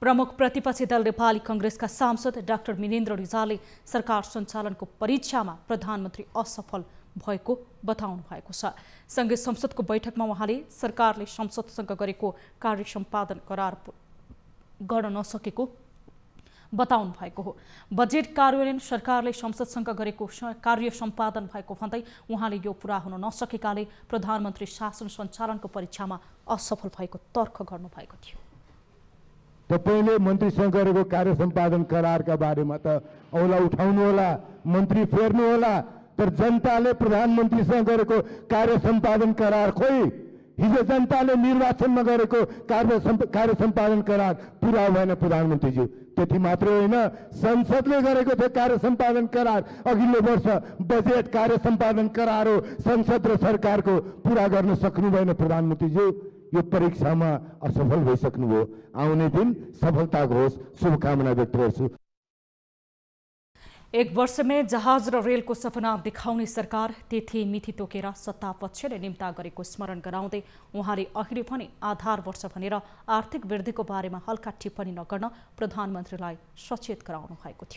प्रमुख प्रतिपक्षी दल नेपाली कांग्रेसका सांसद डाक्टर मिनेन्द्र रिजालले सरकार सञ्चालनको परीक्षामा प्रधानमन्त्री असफल भएको बताउनु भएको छ। संघीय संसदको बैठकमा उहाँले सरकारले संसदसँग गरेको कार्य सम्पादन करार गर्न नसकेको बताउनु भएको हो। बजेट कार्यान्वयन सरकारले संसदसँग गरेको कार्य सम्पादन भएको भन्दै उहाँले यो पूरा हुन नसकेकाले प्रधानमन्त्री शासन सञ्चालनको परीक्षामा असफल भएको तर्क गर्नु भएको थियो। तपाईले मन्त्रीसँग गरेको कार्य सम्पादन करारका बारेमा त औला उठाउनु होला, मन्त्री फेर्नु होला, तर जनताले प्रधानमन्त्रीसँग गरेको कार्य सम्पादन करार खोइ हिजो जनताले निर्वाचनमा गरेको कार्य सम्पादन करार पूरा भएन प्रधानमन्त्रीज्यू। त्यति मात्रै होइन, संसदले गरेको थियो कार्य सम्पादन करार, अघिल्लो वर्ष बजेट कार्य सम्पादन करार हो, संसद र सरकारको पूरा गर्न सक्नु भएन प्रधानमन्त्रीज्यू। यो परीक्षामा असफल भइसक्नुभयो। आउने दिन सफलताको होस्, शुभकामना व्यक्त गर्छु। एक वर्षमै जहाज र रेलको सपना देखाउने सरकार तिथि मिति तोकेर सत्ता पक्षले निम्ता गरेको स्मरण गराउँदै उहाँले अहिले पनि आधार वर्ष भनेर आर्थिक वृद्धिको बारेमा हल्का टिप्पणी नगर्न प्रधानमन्त्रीलाई सचेत गराउनु भएको थियो।